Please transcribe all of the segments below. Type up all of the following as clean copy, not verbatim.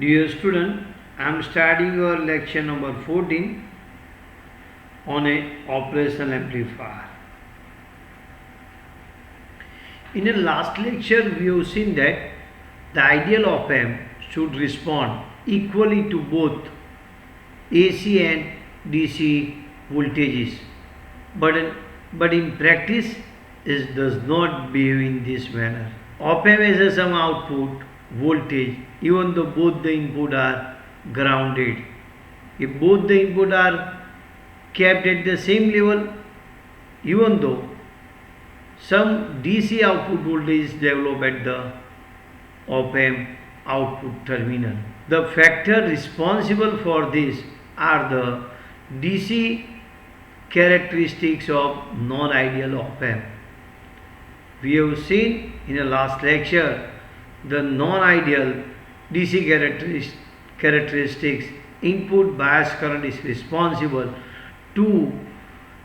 Dear student, I am starting your lecture number 14 on a operational amplifier. In the last lecture, we have seen that the ideal op amp should respond equally to both AC and DC voltages, but in practice, it does not behave in this manner. Op amp has some output voltage even though both the input are grounded. If both the input are kept at the same level, even though some DC output voltage is developed at the op amp output terminal. The factor responsible for this are the DC characteristics of non-ideal op amp. We have seen in the last lecture the non-ideal DC characteristics. Input bias current is responsible to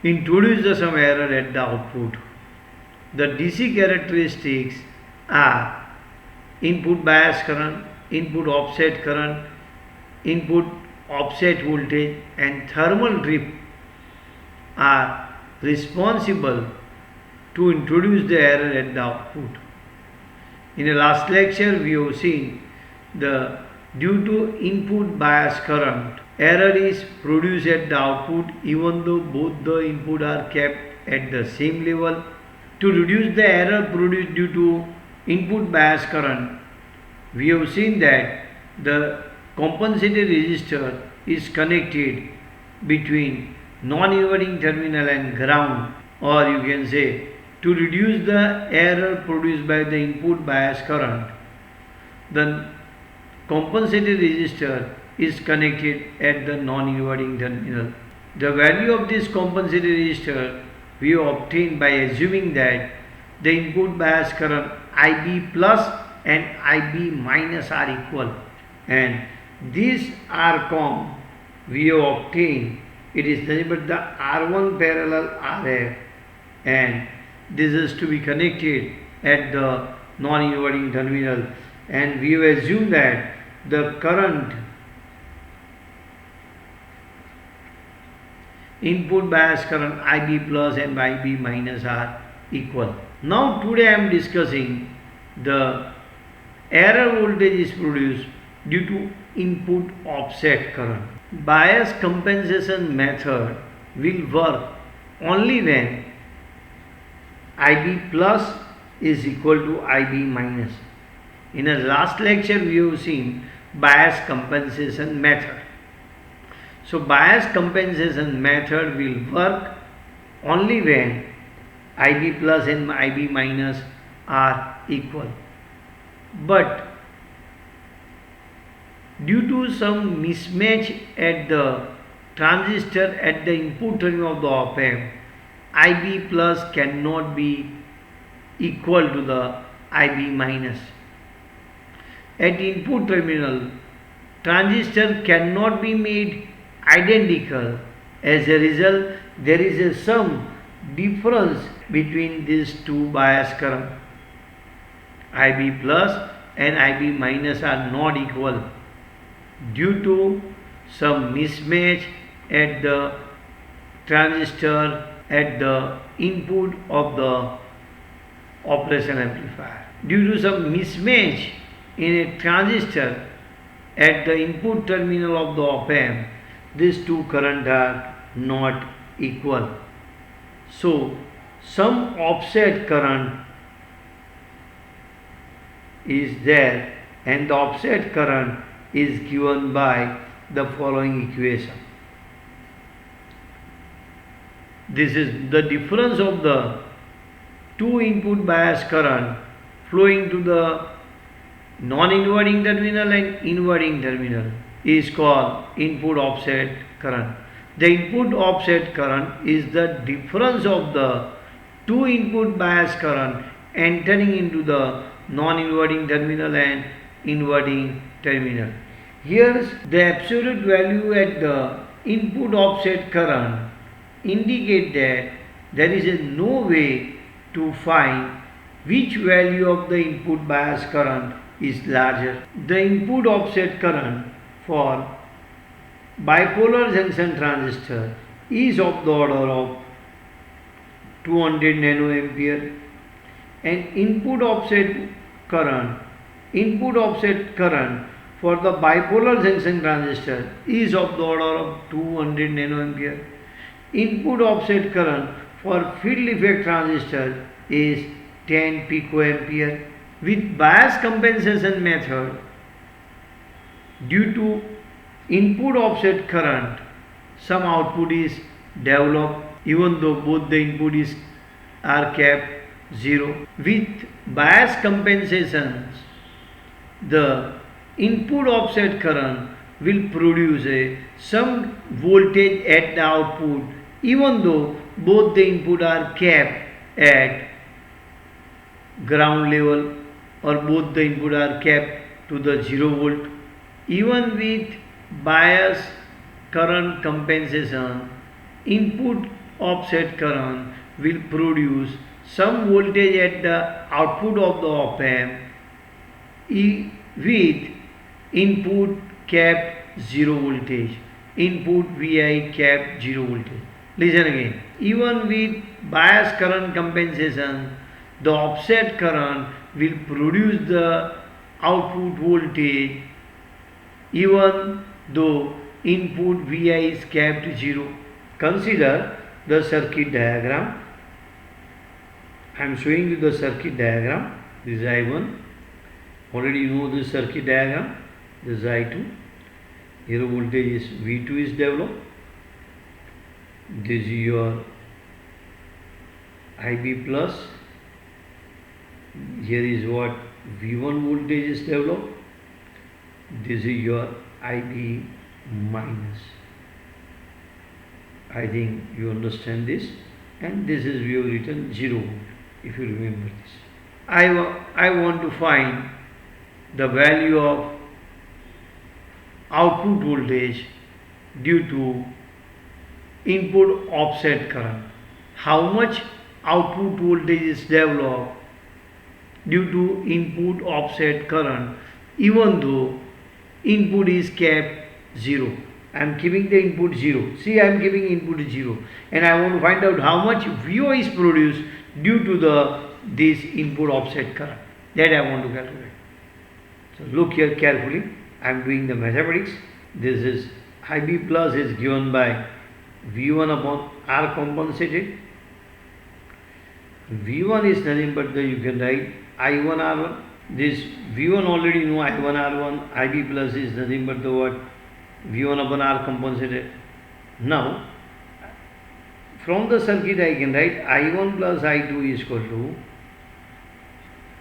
introduce some error at the output. The DC characteristics are input bias current, input offset current, input offset voltage and thermal drift are responsible to introduce the error at the output. In the last lecture, we have seen the due to input bias current, error is produced at the output even though both the input are kept at the same level. To reduce the error produced due to input bias current, we have seen that the compensated resistor is connected between non-inverting terminal and ground, or you can say to reduce the error produced by the input bias current, the compensated resistor is connected at the non-inverting terminal. The value of this compensated resistor we obtain by assuming that the input bias current IB plus and IB minus are equal, and this RCOM we have obtained, it is nothing but the R1 parallel RF, and this is to be connected at the non-inverting terminal, and we have assumed that the current input bias current IB plus and IB minus are equal. Now today I am discussing the error voltage is produced due to input offset current. Bias compensation method will work only when IB plus is equal to IB minus. In the last lecture we have seen bias compensation method. So bias compensation method will work only when IB plus and IB minus are equal. But due to some mismatch at the transistor at the input terminal of the op amp, IB plus cannot be equal to the IB minus. At input terminal, transistor cannot be made identical. As a result, there is some difference between these two bias current. IB plus and IB minus are not equal due to some mismatch at the transistor at the input of the operational amplifier. Due to some mismatch in a transistor at the input terminal of the op amp, these two currents are not equal. So, some offset current is there, and the offset current is given by the following equation. This is the difference of the two input bias current flowing to the non-inverting terminal and inverting terminal is called input offset current. The input offset current is the difference of the two input bias current entering into the non-inverting terminal and inverting terminal. Here the absolute value at the input offset current indicate that there is no way to find which value of the input bias current is larger. The input offset current for bipolar junction transistor is of the order of 200 nanoampere, and input offset current for the bipolar junction transistor is of the order of 200 nanoampere. Input offset current for field effect transistor is 10 picoampere. With bias compensation method, due to input offset current, some output is developed even though both the inputs are kept 0. With bias compensations, the input offset current will produce some voltage at the output even though both the input are kept at ground level or both the input are kept to the 0 volt. Even with bias current compensation, input offset current will produce some voltage at the output of the op amp with input capped 0 voltage, input Vi capped 0 voltage. Listen again. Even with bias current compensation, the offset current will produce the output voltage even though input Vi is capped 0. Consider the circuit diagram. I am showing you the circuit diagram. This is I1. Already you know this circuit diagram. This is I2. Here voltage is V2 is developed. This is your IB plus. Here is what V1 voltage is developed. This is your IB minus. I think you understand this, and this is we have written 0 volt, if you remember this. I want to find the value of output voltage due to input offset current. How much output voltage is developed due to input offset current even though input is kept 0. I am keeping the input 0. See, I am keeping input 0, and I want to find out how much VO is produced due to this input offset current. That I want to calculate. So look here carefully. I am doing the mathematics. This is IB plus is given by V1 upon R compensated. V1 is nothing but you can write I1 R1. This V1 already know I1 R1. IB plus is nothing but the what? V1 upon R compensated. Now, from the circuit I can write I1 plus I2 is equal to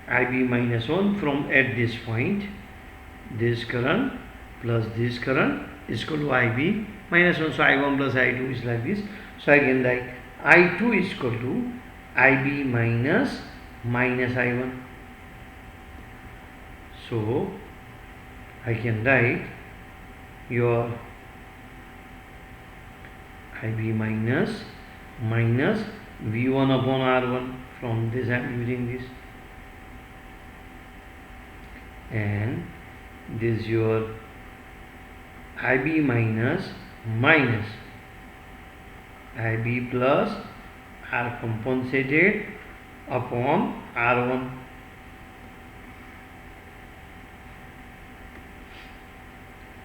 IB minus 1 from at this point. This current plus this current is equal to IB minus 1. So, I1 plus I2 is like this. So, I can write I2 is equal to IB minus I1. So, I can write your IB minus V1 upon R1. From this I am using this, and this is your IB minus IB plus R compensated upon R1.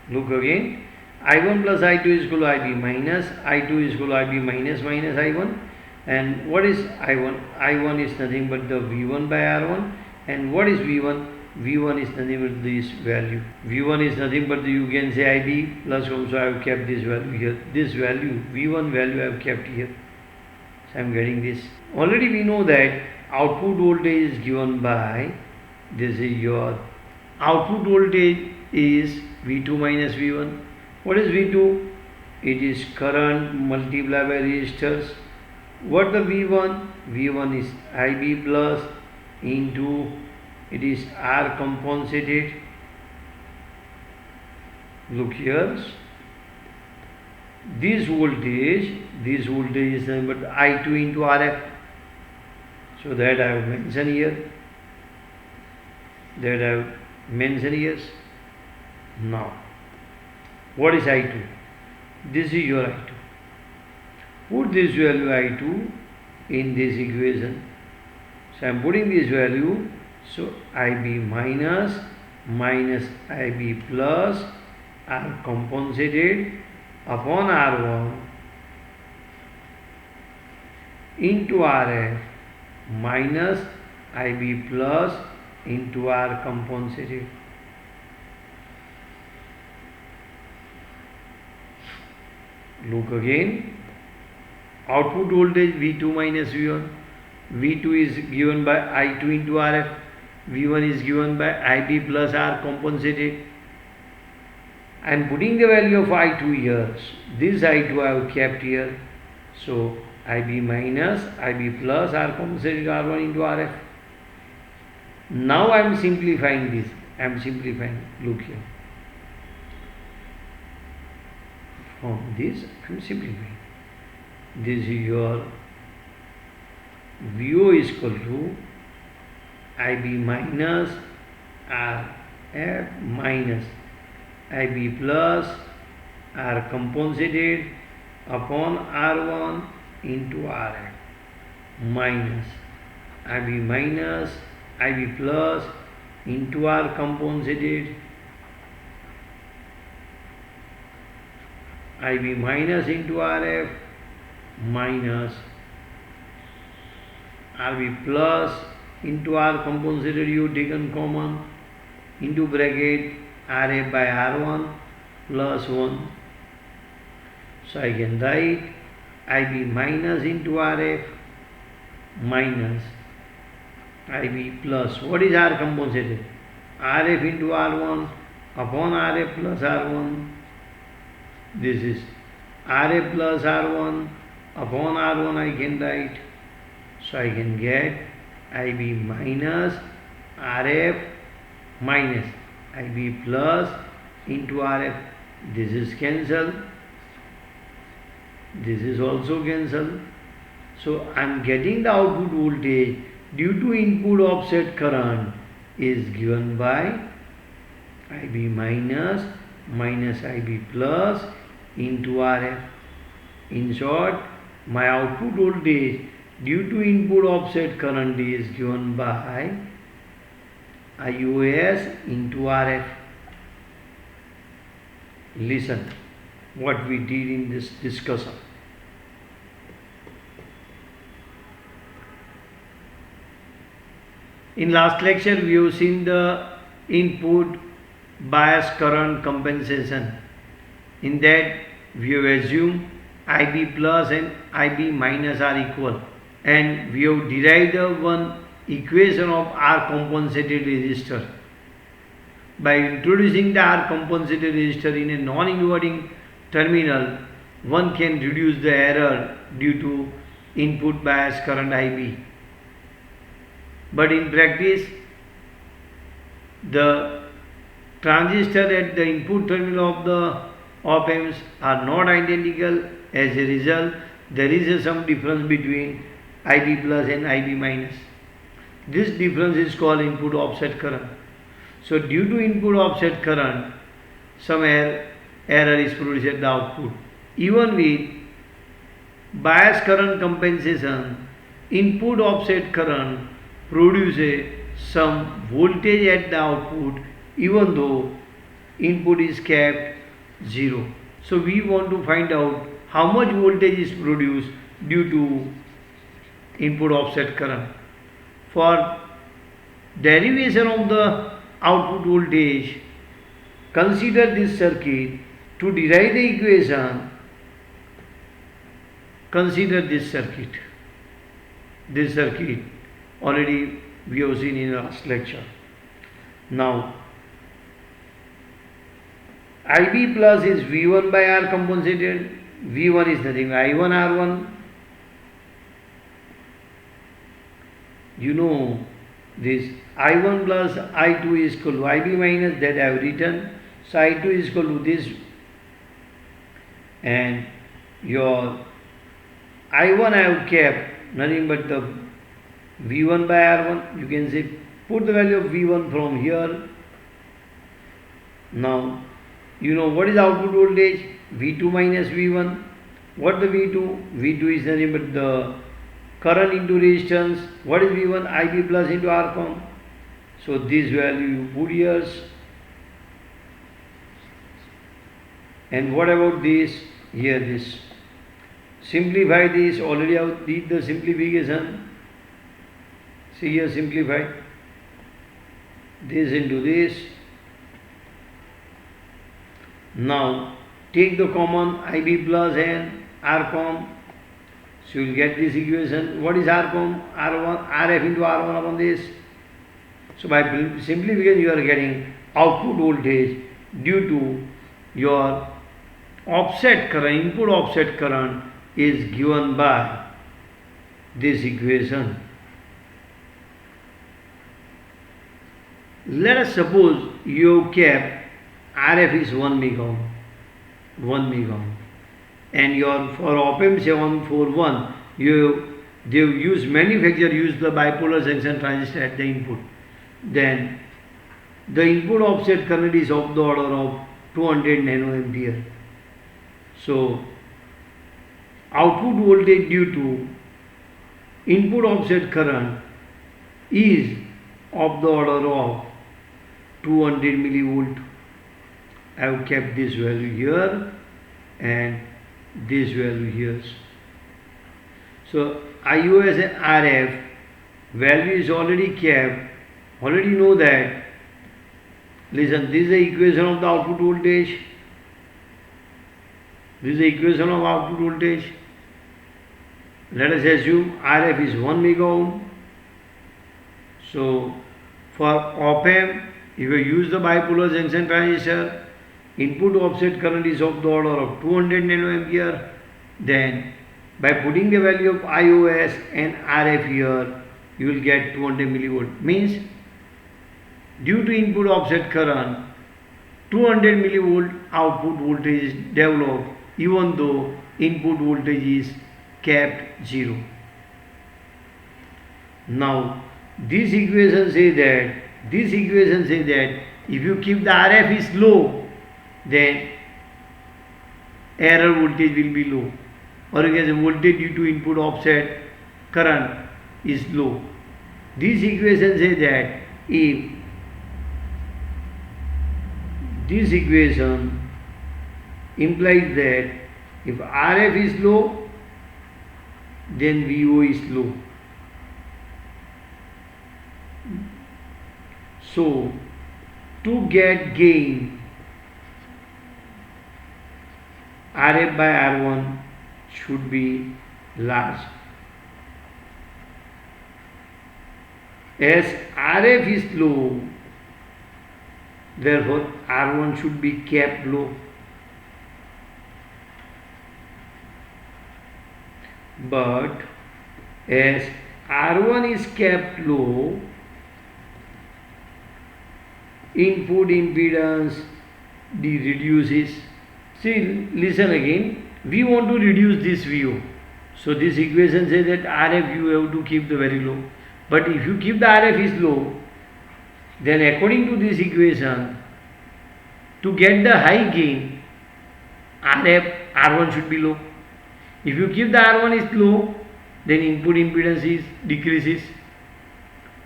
Look again. I1 plus I2 is equal to IB minus, I2 is equal to IB minus I1. And what is I1? I1 is nothing but the V1 by R1. And what is V1? V1 is nothing but this value. V1 is nothing but you can say IB plus 1. So I have kept this value here. This value, V1 value I have kept here. So I am getting this. Already we know that output voltage is given by, this is your output voltage is V2 minus V1. What is V2? It is current multiplied by resistors. What the V1? V1 is IB plus into, it is R compensated. Look here. This voltage is nothing but I2 into RF. So that I have mentioned here. That I have Mention yes. Now, what is I2? This is your I2. Put this value I2 in this equation. So I am putting this value. So IB minus IB plus are compensated upon R1 into RF minus IB plus into R compensated. Look again. Output voltage V2 minus V1. V2 is given by I2 into RF. V1 is given by IB plus R compensated. I am putting the value of I2 here. This I2 I have kept here. So IB minus IB plus R compensated R1 into RF. Now I am simplifying this. I am simplifying. Look here. From this I am simplifying. This is your VO is equal to IB minus RF minus IB plus R compensated upon R1 into RF minus IB minus IB plus into R compensated IB minus into RF minus RB plus into R compensated, you taken common, into bracket RF by R1 plus 1. So I can write IB minus into RF minus IB plus. What is R compensated? RF into R1 upon RF plus R1. This is RF plus R1 upon R1 I can write. So I can get IB minus RF minus IB plus into RF. This is cancelled. This is also cancelled. So I am getting the output voltage due to input offset current is given by IB minus IB plus into RF. In short, my output voltage due to input offset current is given by IOS into RF. Listen what we did in this discussion. In last lecture we have seen the input bias current compensation. In that we have assumed IB plus and IB minus are equal, and we have derived one equation of R compensated resistor. By introducing the R compensated resistor in a non-inverting terminal, one can reduce the error due to input bias current IB. But in practice, the transistor at the input terminal of the op-amps are not identical. As a result, there is some difference between IB plus and IB minus. This difference is called input offset current. So due to input offset current, some error is produced at the output. Even with bias current compensation, input offset current produces some voltage at the output even though input is kept 0. So we want to find out how much voltage is produced due to input offset current. For derivation of the output voltage, consider this circuit. To derive the equation, consider this circuit. This circuit already we have seen in last lecture. Now IB plus is V1 by R compensated. V1 is nothing I1 R1. You know this I1 plus I2 is equal to IB minus, that I have written. So I2 is equal to this, and your I1 I have kept nothing but the V1 by R1. You can say put the value of V1 from here Now, you know what is output voltage? V2 minus V1. What the V2? V2 is nothing but the current into resistance. What is V1? IB plus into R com. So this value you put here. And what about this? Here this. Simplify this. Already I did the simplification. See here, simplify this into this. Now take the common IB plus and R com. So you will get this equation. What is R com? R1 RF into R1 upon this. So by simplification you are getting output voltage due to your offset current, input offset current is given by this equation. Let us suppose you kept RF is 1 megaohm, and your for op-amp 741 they manufacturer use the bipolar junction transistor at the input. Then the input offset current is of the order of 200 nanoampere. So output voltage due to input offset current is of the order of 200 millivolt. I have kept this value here and this value here. So IOS and RF value is already kept. Already know that. Listen, this is the equation of the output voltage. This is the equation of output voltage. Let us assume RF is 1 megaohm. So for op-amp, if you use the bipolar junction transistor, input offset current is of the order of 200 nanoampere. Then by putting the value of IOS and RF here, you will get 200 millivolt. Means due to input offset current, 200 millivolt output voltage is developed even though input voltage is kept 0. Now this equation says that if you keep the RF is low, then error voltage will be low, or you can say voltage due to input offset current is low. This equation says that if this equation implies that if RF is low, then VO is low. So to get gain, RF by R1 should be large. As RF is low, therefore R1 should be kept low. But as R1 is kept low, input impedance reduces. See, listen again. We want to reduce this VO. So this equation says that RF you have to keep the very low. But if you keep the RF is low, then according to this equation, to get the high gain, R1 should be low. If you keep the R1 is low, then input impedance is decreases.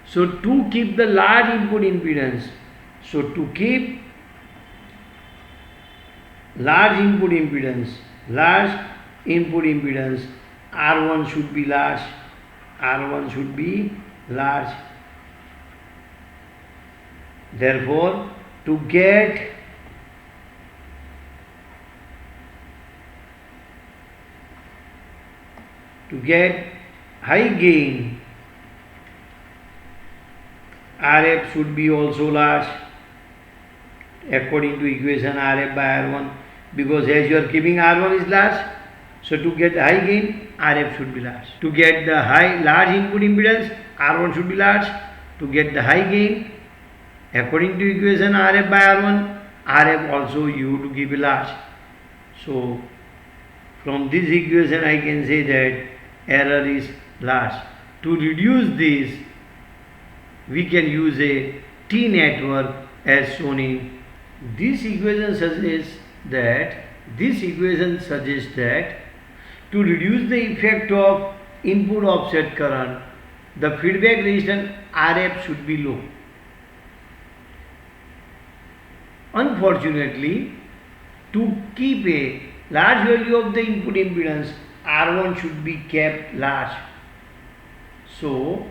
So to keep the large input impedance, large input impedance, R1 should be large. Therefore, to get high gain, RF should be also large according to equation RF by R1, because as you are keeping R1 is large, so to get high gain, RF should be large. To get the large input impedance, R1 should be large. To get the high gain, according to equation RF by R1, RF also you have to keep large. So from this equation I can say that error is large. To reduce this, we can use a T network as shown in This equation suggests that to reduce the effect of input offset current, the feedback resistance RF should be low. Unfortunately, to keep a large value of the input impedance, R1 should be kept large. So,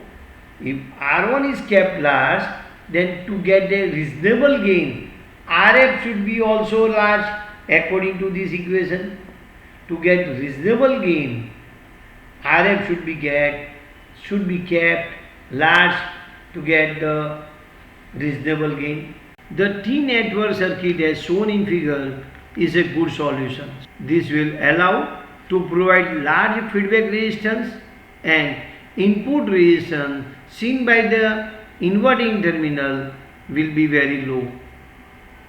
if R1 is kept large, then to get a reasonable gain, RF should be also large according to this equation. To get reasonable gain, RF should be kept large to get the reasonable gain. The T-network circuit as shown in figure is a good solution. This will allow to provide large feedback resistance and input resistance seen by the inverting terminal will be very low.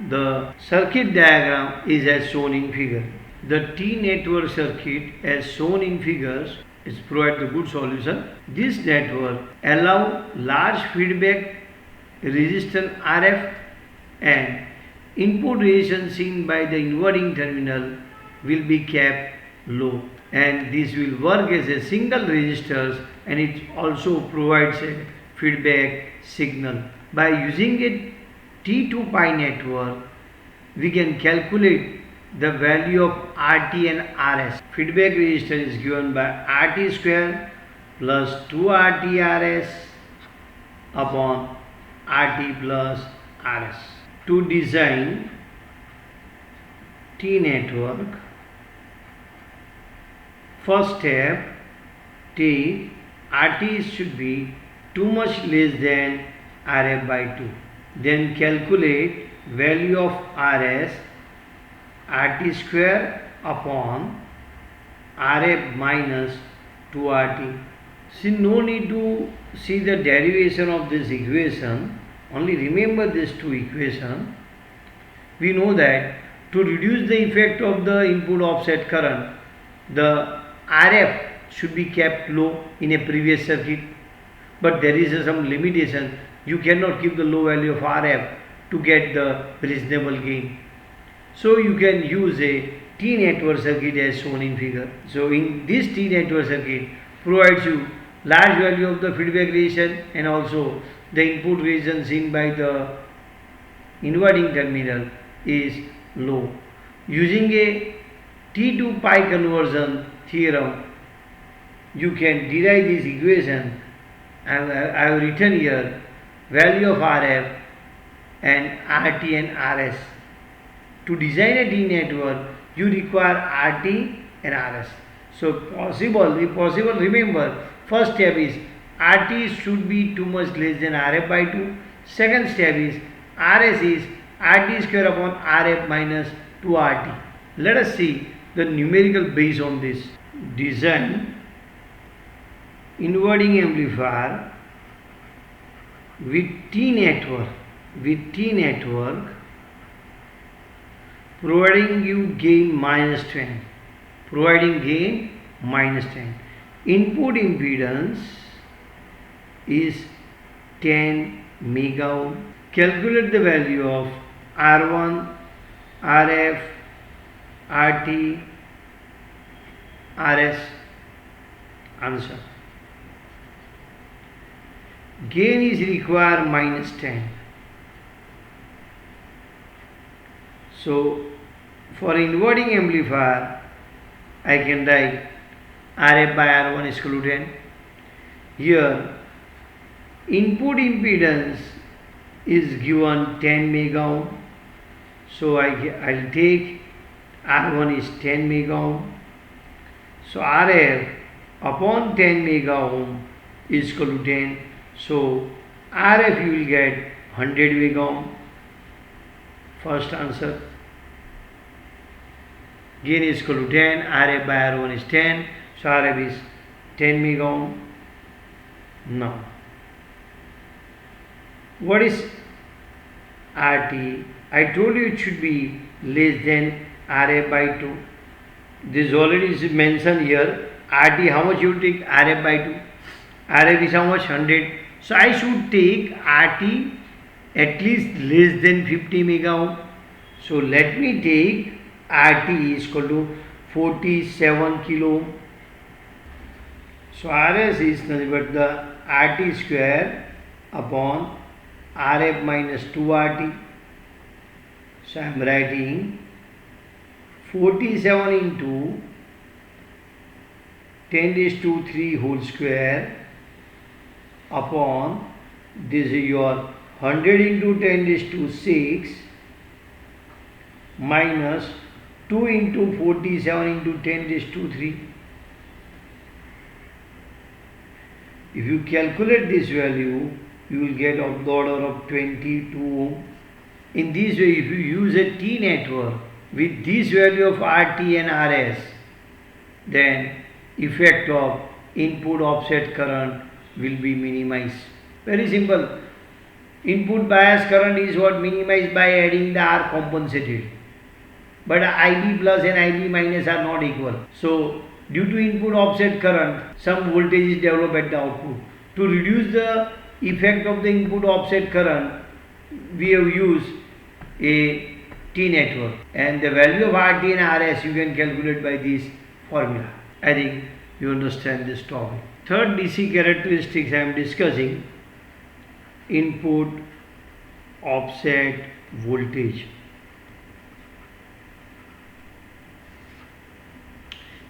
The circuit diagram is as shown in figure. The T-network circuit as shown in figures is provide a good solution. This network allow large feedback resistance RF and input resistance seen by the inverting terminal will be kept low, and this will work as a single resistor, and it also provides a feedback signal. By using a T2 pi network, we can calculate the value of RT and RS. Feedback resistance is given by RT square plus 2RT RS upon RT plus RS. To design T network, first step, take RT should be too much less than RF by 2. Then calculate value of RS, RT square upon RF minus 2RT. See, no need to see the derivation of this equation. Only remember these two equations. We know that to reduce the effect of the input offset current, the RF should be kept low in a previous circuit, but there is some limitation. You cannot keep the low value of RF to get the reasonable gain. So you can use a T network circuit as shown in figure. So in this T network circuit provides you large value of the feedback resistance and also the input resistance seen by the inverting terminal is low. Using a T2 pi conversion theorem, you can derive this equation. I have written here value of RF and RT and RS. To design a T network, you require RT and RS. So if possible, remember, first step is RT should be too much less than RF by 2. Second step is RS is RT square upon RF minus 2RT. Let us see the numerical base on this. Design inverting amplifier with T network providing you gain minus 10. Input impedance is 10 mega ohm. Calculate the value of R1, RF, RT, RS. Answer. Gain is required minus 10. So for inverting amplifier, I can write RF by R1 is equal to 10. Here input impedance is given 10 mega ohm. So I'll take R1 is 10 mega ohm. So RF upon 10 mega ohm is equal to 10. So RF you will get 100 mega ohm. First answer. Gain is equal to 10. RF by R1 is 10. So RF is 10 mega ohm. Now, what is RT? I told you it should be less than RF by 2. This already is mentioned here. RT, how much you take? RF by 2. RF is how much? 100. So I should take RT at least less than 50 mega ohm. So let me take RT is equal to 47 kilo ohm. So RS is nothing but the RT square upon RF minus 2RT. So I am writing 47 into 10 raised to 3 whole square upon this is your 100 into 10 raised to 6 minus 2 into 47 into 10 raised to 3. If you calculate this value, you will get of the order of 22 ohm. In this way, if you use a T network with this value of RT and RS, then effect of input offset current will be minimized. Very simple. Input bias current is what minimized by adding the R compensated. But IB plus and IB minus are not equal. So due to input offset current, some voltage is developed at the output. To reduce the effect of the input offset current, we have used a T network, and the value of RT and RS you can calculate by this formula. I think you understand this topic. Third DC characteristics I am discussing: input offset voltage.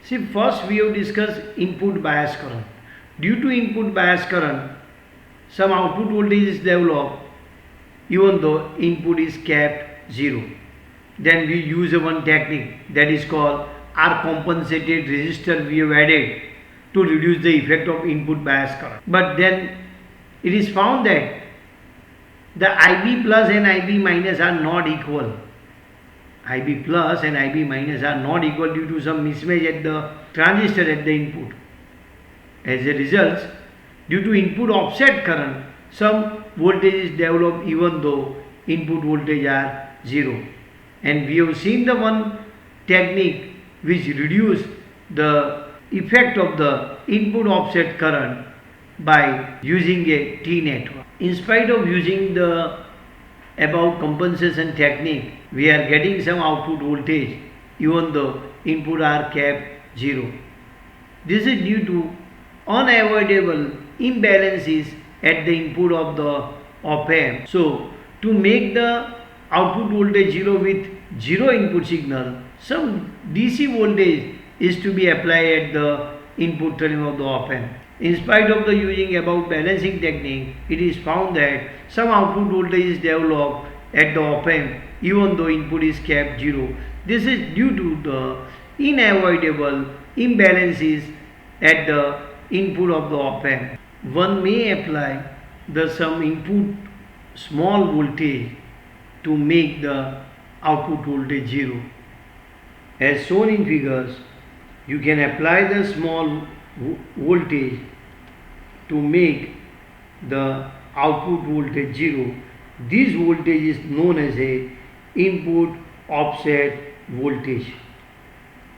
See, first we have discussed input bias current. Due to input bias current, some output voltage is developed even though input is kept 0. Then we use one technique that is called R compensated resistor we have added to reduce the effect of input bias current. But then it is found that the IB plus and IB minus are not equal. IB plus and IB minus are not equal due to some mismatch at the transistor at the input. As a result, due to input offset current, some voltage is developed even though input voltage are 0. And we have seen the one technique which reduce the effect of the input offset current by using a T network. In spite of using the above compensation technique, we are getting some output voltage even though input are kept 0. This is due to unavoidable imbalances at the input of the op-amp. So to make the output voltage 0 with 0 input signal, some DC voltage is to be applied at the input terminal of the op-amp. In spite of the using above balancing technique, it is found that some output voltage is developed at the op-amp even though input is kept 0. This is due to the unavoidable imbalances at the input of the op-amp. One may apply the some input small voltage to make the output voltage 0. As shown in figures, you can apply the small voltage to make the output voltage 0. This voltage is known as a input offset voltage.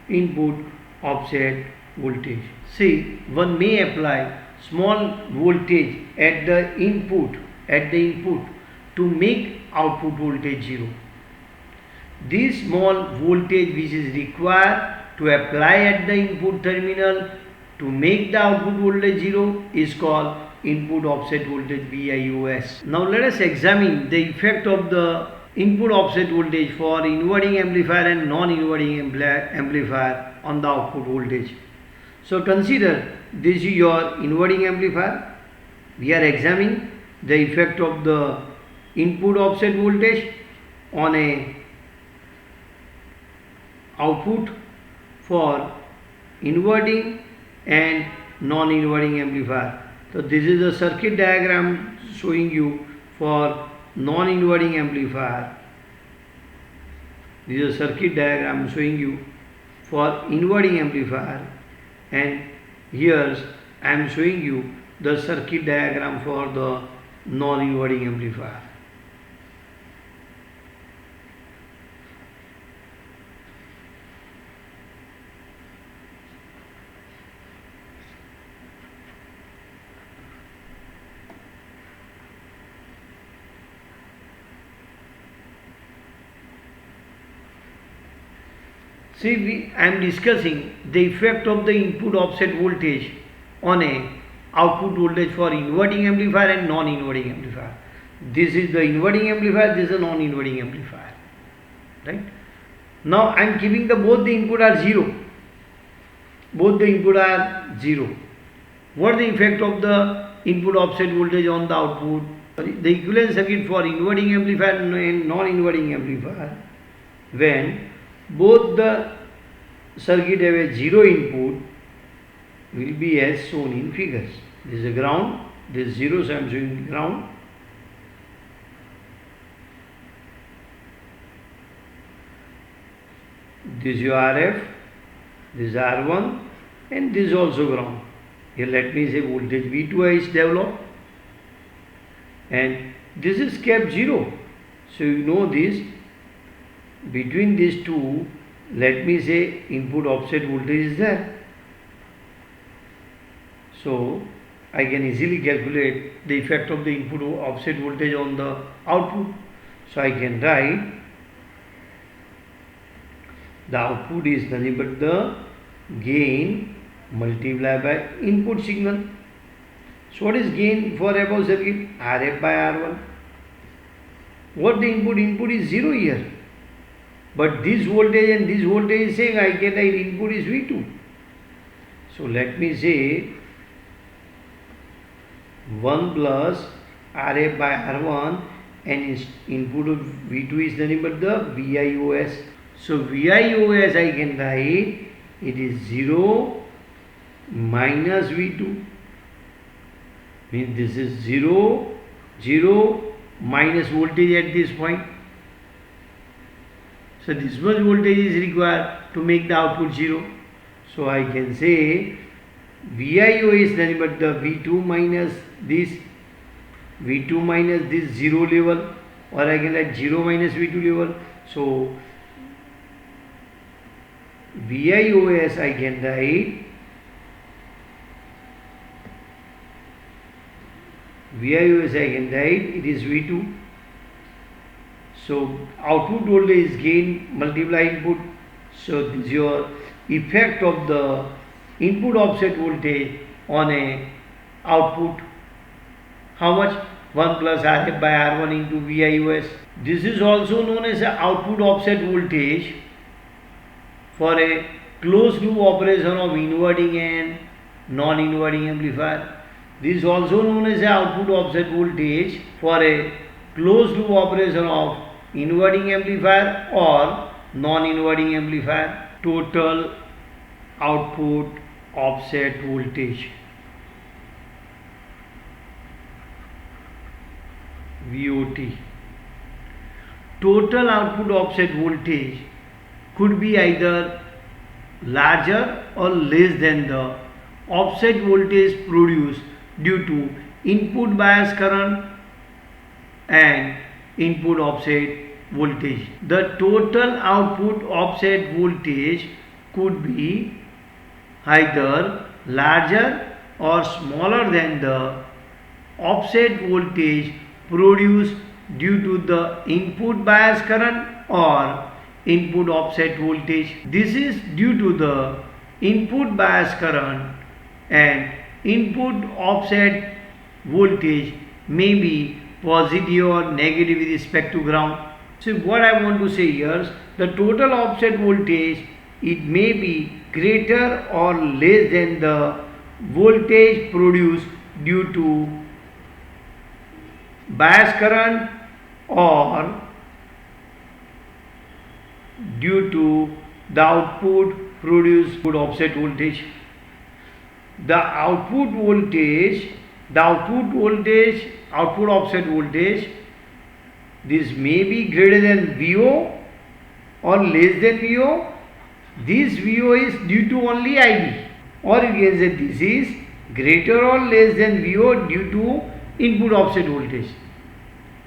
Input offset voltage. See, one may apply small voltage at the input to make output voltage 0. This small voltage which is required to apply at the input terminal to make the output voltage 0 is called input offset voltage, VIOS. Now let us examine the effect of the input offset voltage for inverting amplifier and non-inverting amplifier on the output voltage. So consider this is your inverting amplifier. We are examining the effect of the input offset voltage on a output for inverting and non-inverting amplifier. So this is the circuit diagram showing you for non-inverting amplifier. This is a circuit diagram showing you for inverting amplifier, and here I am showing you the circuit diagram for the non-inverting amplifier. See, I am discussing the effect of the input offset voltage on a output voltage for inverting amplifier and non-inverting amplifier. This is the inverting amplifier, this is a non-inverting amplifier. Right? Now I am keeping both the input are 0. Both the input are 0. What is the effect of the input offset voltage on the output? The equivalent circuit for inverting amplifier and non-inverting amplifier, when both the circuit have a 0 input, will be as shown in figures. This is a ground, this is 0, so I am showing ground. This is your RF, this is R1, and this is also ground. Here let me say voltage V2 is developed, and this is kept 0. So you know this, between these two, let me say input offset voltage is there. So I can easily calculate the effect of the input offset voltage on the output. So I can write the output is nothing but the gain multiplied by input signal. So what is gain for above circuit? RF by R1. What the input? Input is 0 here. But this voltage and this voltage is saying I can write input is V2. So let me say 1 plus RF by R1, and input of V2 is nothing but the VIOS. So VIOS I can write it is 0 minus V2. Means this is 0, 0 minus voltage at this point. So this much voltage is required to make the output 0. So I can say VIO is nothing but the V2 minus this 0 level, or I can write 0 minus V2 level. So VIOS I can write it is V2. So output voltage is gain multiply input. So this is your effect of the input offset voltage on a output. How much? 1 plus RF by R1 into VIOS. This is also known as a output offset voltage for a closed loop operation of inverting and non-inverting amplifier. This is also known as a output offset voltage for a closed loop operation of inverting amplifier or non-inverting amplifier. Total output offset voltage, VOT. Total output offset voltage could be either larger or less than the offset voltage produced due to input bias current and input offset voltage. The total output offset voltage could be either larger or smaller than the offset voltage produced due to the input bias current or input offset voltage. This is due to the input bias current and input offset voltage may be positive or negative with respect to ground. So what I want to say here is the total offset voltage, it may be greater or less than the voltage produced due to bias current or due to the output produced offset voltage. The output offset voltage, this may be greater than VO or less than VO. This VO is due to only IB, or you can say this is greater or less than VO due to input offset voltage.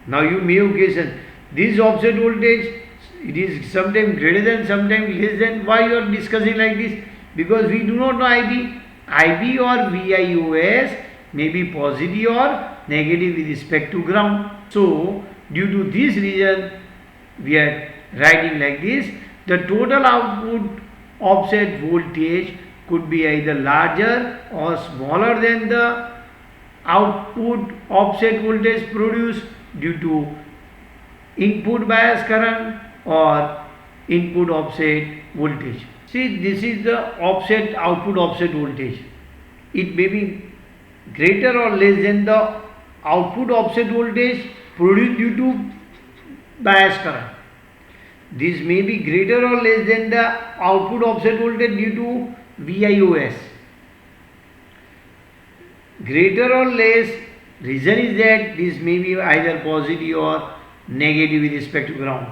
Now you may question this offset voltage, it is sometimes greater than, sometimes less than. Why you are discussing like this? Because we do not know IB. IB or VIOS may be positive or negative with respect to ground. So due to this reason we are writing like this, The total output offset voltage could be either larger or smaller than the output offset voltage produced due to input bias current or input offset voltage. See, this is the offset output offset voltage. It may be greater or less than the output offset voltage produced due to bias current. This may be greater or less than the output offset voltage due to VIOS. Greater or less, reason is that this may be either positive or negative with respect to ground.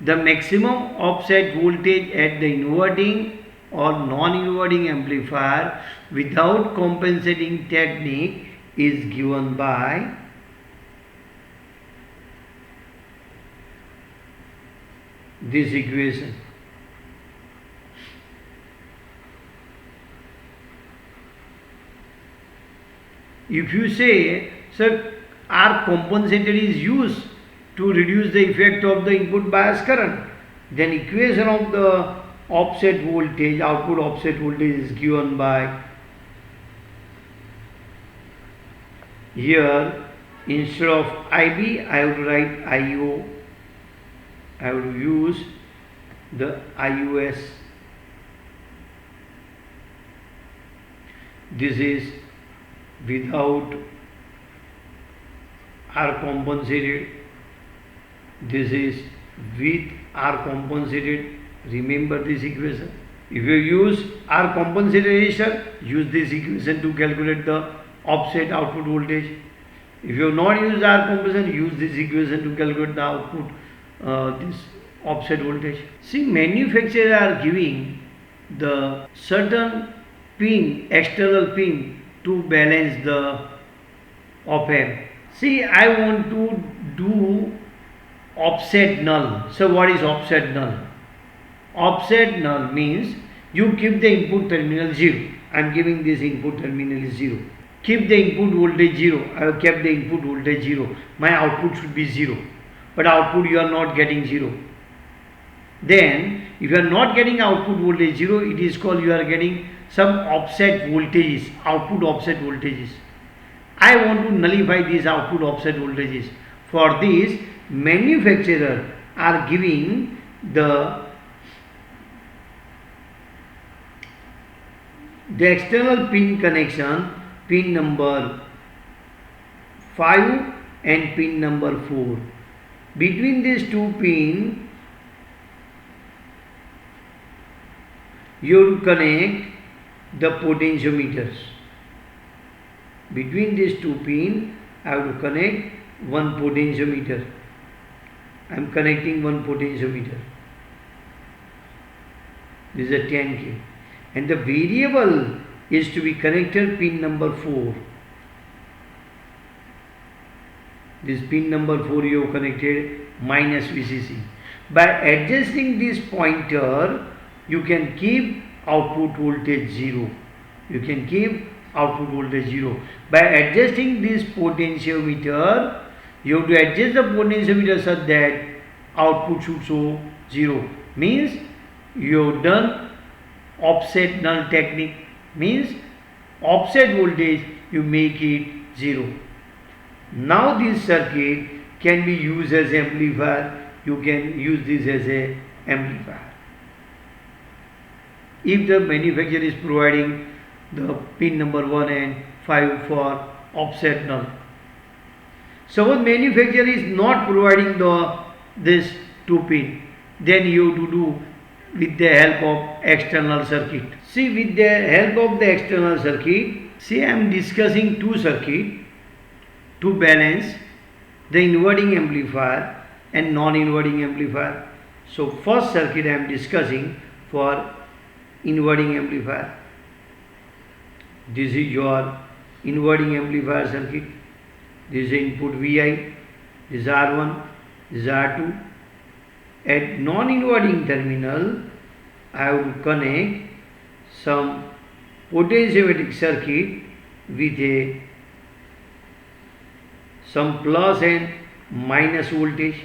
The maximum offset voltage at the inverting or non-inverting amplifier without compensating technique is given by this equation. If you say, sir, our compensator is used to reduce the effect of the input bias current, then equation of the offset voltage, output offset voltage is given by, here instead of IB I have to write IO, I have to use the IOS. This is without R compensated, this is with R compensated. Remember this equation. If you use R compensated resistor, use this equation to calculate the offset output voltage. If you have not used R compensated, use this equation to calculate the output this offset voltage. See, manufacturers are giving the certain pin, external pin to balance the op-amp. See, I want to do offset null. So what is offset null? Offset null means you keep the input terminal 0. I am giving this input terminal is 0. Keep the input voltage 0. I have kept the input voltage 0. My output should be 0. But output you are not getting 0. Then if you are not getting output voltage 0, it is called you are getting some offset voltages, output offset voltages. I want to nullify these output offset voltages. For this, manufacturers are giving the external pin connection, pin number 5 and pin number 4. Between these two pins, you connect the potentiometers. Between these two pins, I have to connect one potentiometer. I am connecting one potentiometer. This is a 10K. And the variable is to be connected pin number 4. This pin number 4 you have connected minus VCC. By adjusting this pointer, you can keep output voltage 0. You can keep output voltage 0. By adjusting this potentiometer, you have to adjust the potentiometer such that output should show 0. Means you have done offset null technique. Means offset voltage you make it 0. Now this circuit can be used as amplifier. You can use this as a amplifier. If the manufacturer is providing the pin number 1 and 5 for offset null. Suppose manufacturer is not providing this 2 pin, then you have to do with the help of external circuit. See, with the help of the external circuit, see, I am discussing 2 circuits to balance the inverting amplifier and non-inverting amplifier. So first circuit I am discussing for inverting amplifier. This is your inverting amplifier circuit. This is input Vi, this is R1, this is R2. At non-inverting terminal, I have to connect some potentiometric circuit with some plus and minus voltage.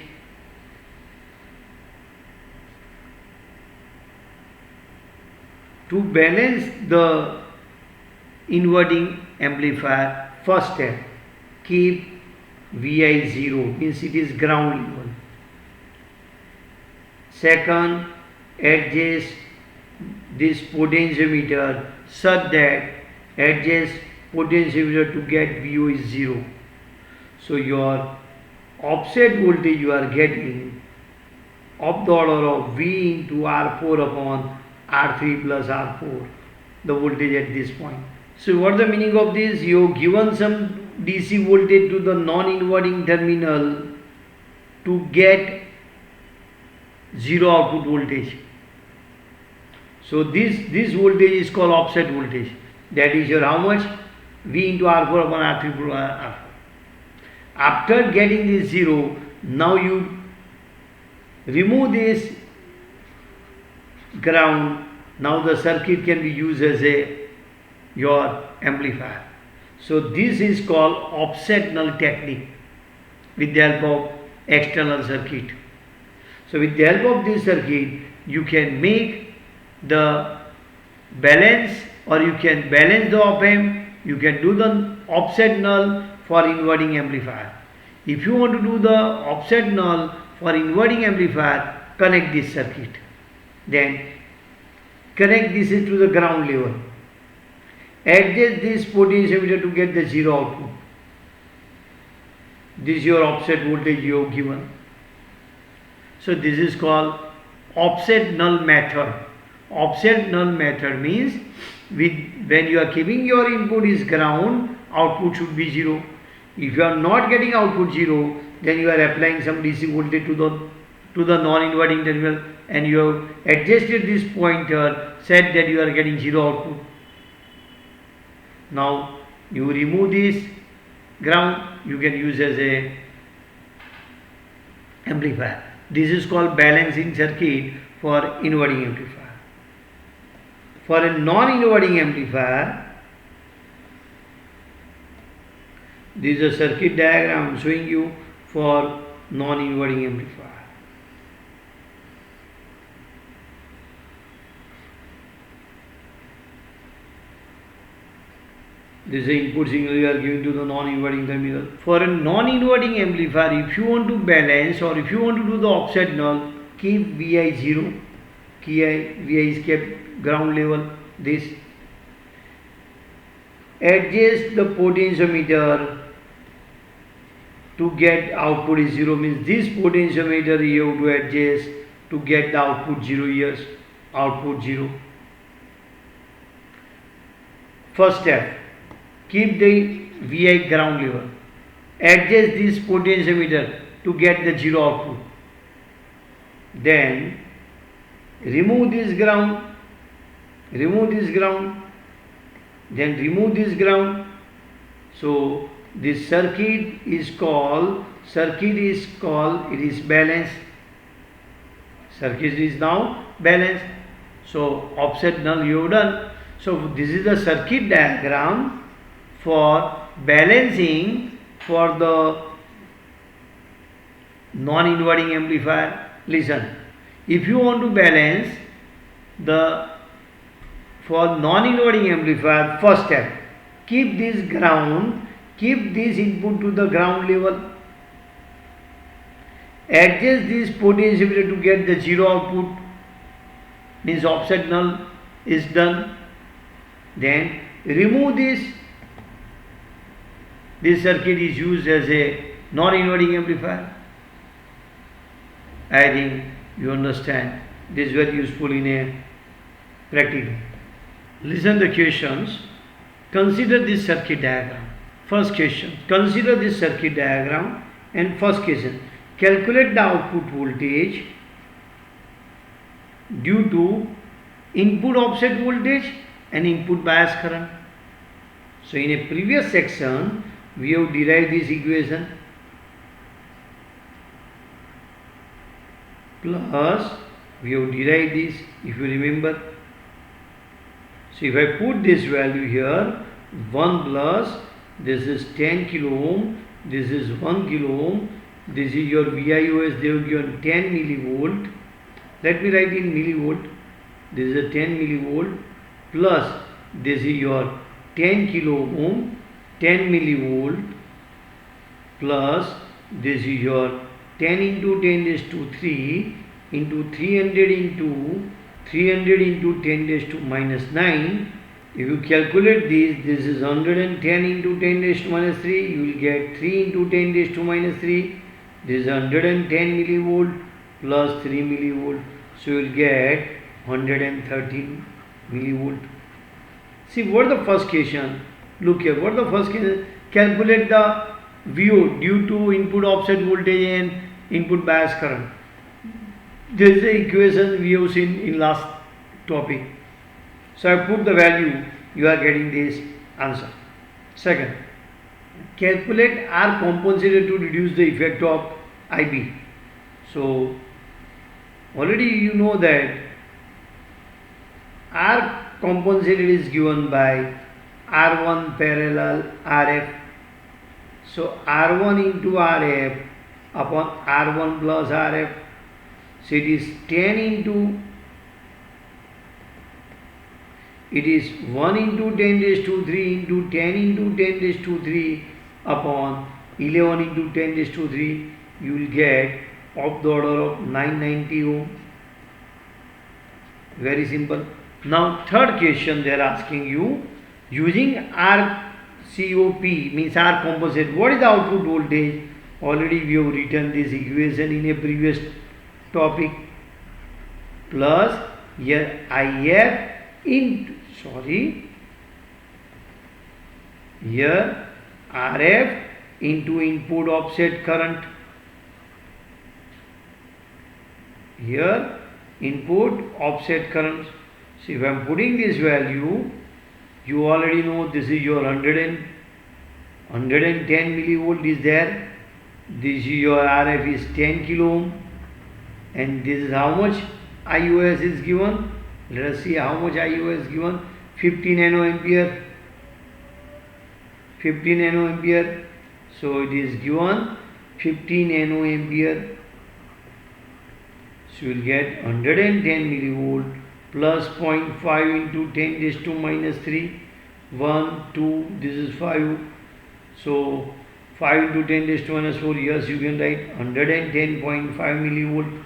To balance the inverting amplifier, first step, keep Vi 0, means it is ground level. Second, adjust this potentiometer such that adjust potentiometer to get Vo is 0. So your offset voltage you are getting of the order of V into R4 upon R3 plus R4, the voltage at this point. So what is the meaning of this? You have given some DC voltage to the non-inverting terminal to get zero output voltage. So this voltage is called offset voltage. That is your how much? V into R4 upon R3 plus R4. After getting this zero, now you remove this ground. Now the circuit can be used as your amplifier. So this is called offset null technique with the help of external circuit. So with the help of this circuit, you can make the balance, or you can balance the op-amp, you can do the offset null for inverting amplifier. If you want to do the offset null for inverting amplifier, connect this circuit. Then connect this to the ground level. Adjust this potentiometer to get the zero output. This is your offset voltage you have given. So this is called offset null method. Offset null method means when you are keeping your input is ground, output should be 0. If you are not getting output 0, then you are applying some DC voltage to the non-inverting terminal, and you have adjusted this pointer, said that you are getting 0 output. Now you remove this ground, you can use as a amplifier. This is called balancing circuit for inverting amplifier. For a non-inverting amplifier, this is a circuit diagram showing you for non-inverting amplifier. This is the input signal you are giving to the non-inverting terminal. For a non-inverting amplifier, if you want to balance or if you want to do the offset null, keep Vi 0. Vi is kept ground level. This. Adjust the potentiometer to get output is 0, means this potentiometer you have to adjust to get the output 0 years. Output 0. First step. Keep the Vi ground level. Adjust this potentiometer to get the 0 output. Then remove this ground. Remove this ground. Then remove this ground. So this circuit is called it is balanced. Circuit is now balanced. So offset null you have done. So this is the circuit diagram for balancing for the non-inverting amplifier. Listen, if you want to balance for non-inverting amplifier, first step, keep this ground, keep this input to the ground level, adjust this potentiometer to get the 0 output, means offset null is done. Then remove this. This circuit is used as a non-inverting amplifier. I think you understand. This is very useful in a practical. Listen the questions. Consider this circuit diagram. First question. Consider this circuit diagram, and first question. Calculate the output voltage due to input offset voltage and input bias current. So in a previous section, we have derived this equation plus we have derived this, if you remember. So if I put this value here, 1 plus, this is 10 kilo ohm, this is 1 kilo ohm, this is your VIOS, they have given 10 millivolt. Let me write in millivolt. This is a 10 millivolt. plus this is your 10 kilo ohm, 10 millivolt, plus this is your 10 into 10 raised to 3 into 300 into 10 raised to minus 9. If you calculate this is 110 into 10 raised to minus 3, you will get 3 into 10 raised to minus 3. This is 110 millivolt plus 3 millivolt. So you will get 113 millivolt. See what the first question. Look here, what the first question? Calculate the VO due to input offset voltage and input bias current. This is the equation we have seen in last topic. So I put the value, you are getting this answer. Second, calculate R compensator to reduce the effect of IB. So already you know that R compensator is given by R1 parallel RF. So R1 into RF upon R1 plus RF. So it is 10 into, it is 1 into 10 raised to 3 into 10 into 10 raised to 3 upon 11 into 10 raised to 3. You will get of the order of 990 ohm. Very simple. Now third question they are asking you, using RCOP means R composite, what is the output voltage? Already we have written this equation in a previous topic, plus here IF into, here RF into input offset current, here input offset current. So if I am putting this value, you already know this is your 110 millivolt is there. This is your RF is 10 kilo ohm, and this is how much IOS is given. Let us see how much IOS is given. 50 nanoampere. 50 nanoampere. So it is given 50 nanoampere. So you will get 110 millivolt plus 0.5 into 10 raised to minus 3. 1, 2, this is 5. So 5 into 10 raised to minus 4, yes, you can write 110.5 millivolt.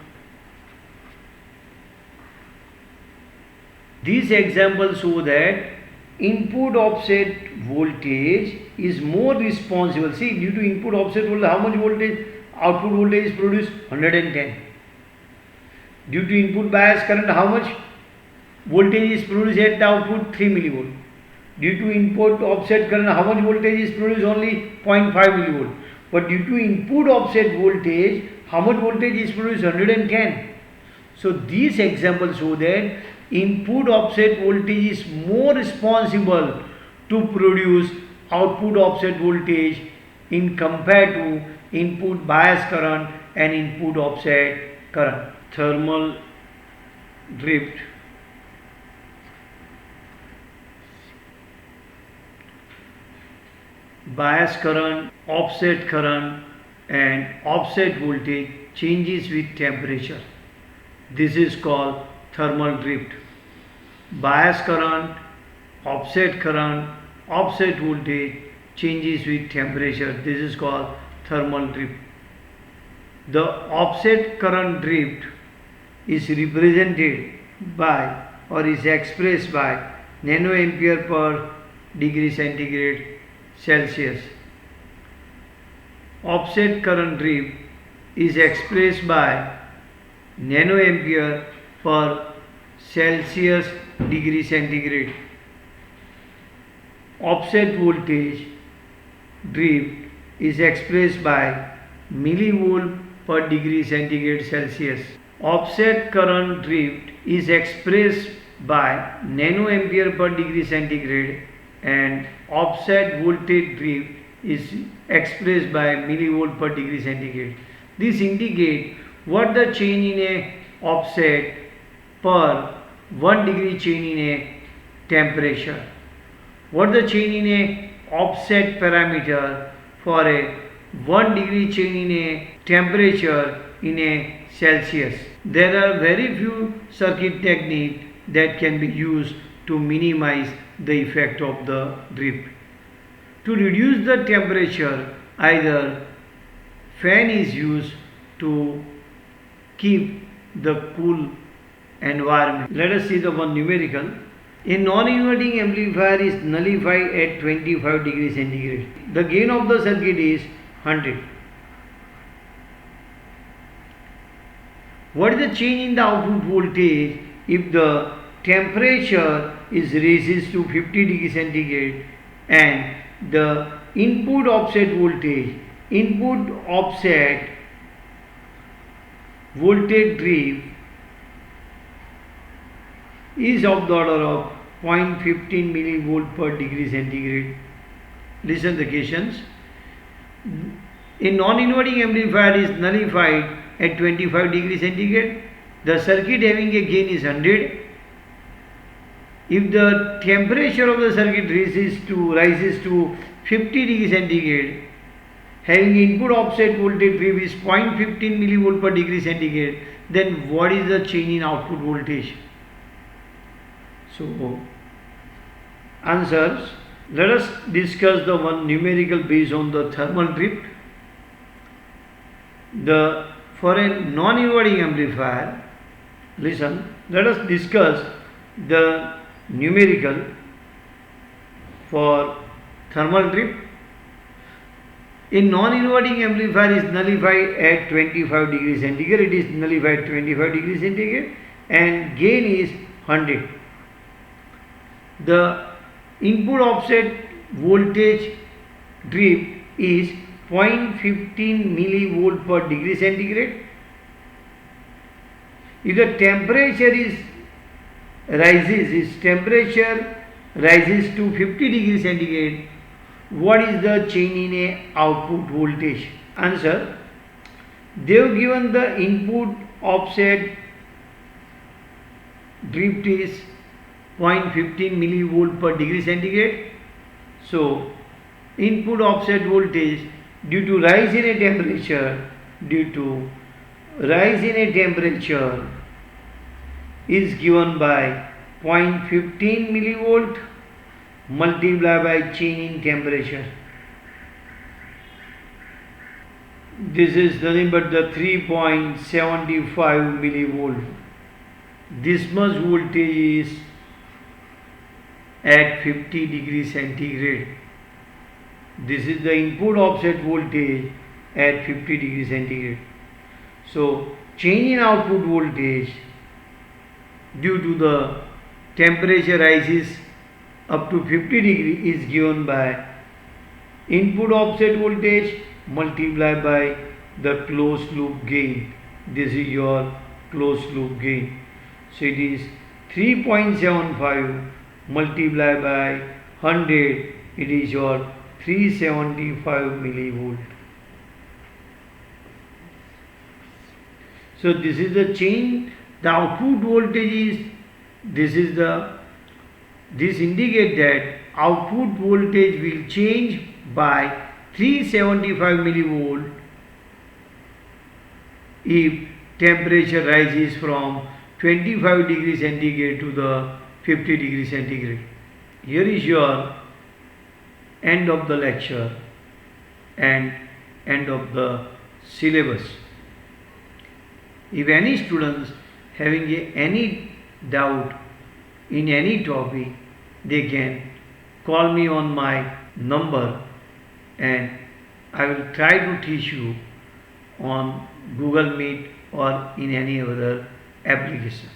These examples show that input offset voltage is more responsible. See, due to input offset voltage, how much voltage? Output voltage is produced 110. Due to input bias current, how much voltage is produced at the output? 3 millivolt. Due to input offset current, how much voltage is produced? Only 0.5 millivolt. But due to input offset voltage, how much voltage is produced? 110. So these examples show that input offset voltage is more responsible to produce output offset voltage in compared to input bias current and input offset current. Thermal drift. Bias current, offset current and offset voltage changes with temperature. This is called thermal drift. Bias current, offset voltage changes with temperature. This is called thermal drift. The offset current drift is represented by or is expressed by nanoampere per degree centigrade Celsius. Offset current drift is expressed by nanoampere per Celsius degree centigrade. Offset voltage drift is expressed by millivolt per degree centigrade Celsius. Offset current drift is expressed by nanoampere per degree centigrade, and offset voltage drift is expressed by millivolt per degree centigrade. This indicates what the change in a offset per 1 degree change in a temperature. What the change in a offset parameter for a 1 degree change in a temperature in a Celsius. There are very few circuit techniques that can be used to minimize the effect of the drift. To reduce the temperature, either fan is used to keep the cool environment. Let us see the one numerical. A non-inverting amplifier is nullified at 25 degrees centigrade. The gain of the circuit is 100. What is the change in the output voltage if the temperature is raised to 50 degrees centigrade and the input offset voltage drift is of the order of 0.15 millivolt per degree centigrade. Listen the questions. A non-inverting amplifier is nullified at 25 degrees centigrade. The circuit having a gain is 100. If the temperature of the circuit rises to 50 degrees centigrade, having input offset voltage drift is 0.15 millivolt per degree centigrade, then what is the change in output voltage? So, answers. Let us discuss the one numerical based on the thermal drift. For a non-inverting amplifier, listen, let us discuss the numerical for thermal drift. A non-inverting amplifier is nullified at 25 degrees centigrade. It is nullified at 25 degrees centigrade and gain is 100. The input offset voltage drift is 0.15 millivolt per degree centigrade. If the temperature rises to 50 degrees centigrade, what is the change in a output voltage? Answer. They have given the input offset drift is 0.15 millivolt per degree centigrade. So, input offset voltage due to rise in a temperature is given by 0.15 millivolt multiplied by change in temperature. This is nothing but the 3.75 millivolt. This much voltage is at 50 degrees centigrade. This is the input offset voltage at 50 degrees centigrade. So, change in output voltage due to the temperature rises up to 50 degree is given by input offset voltage multiplied by the closed loop gain. This is your closed loop gain. So, it is 3.75 multiplied by 100, it is your 375 millivolt. So, this is the change. The output voltage is, this indicates that output voltage will change by 375 millivolt if temperature rises from 25 degrees centigrade to the 50 degrees centigrade. Here is your end of the lecture and end of the syllabus. If any students having any doubt in any topic, they can call me on my number and I will try to teach you on Google Meet or in any other application.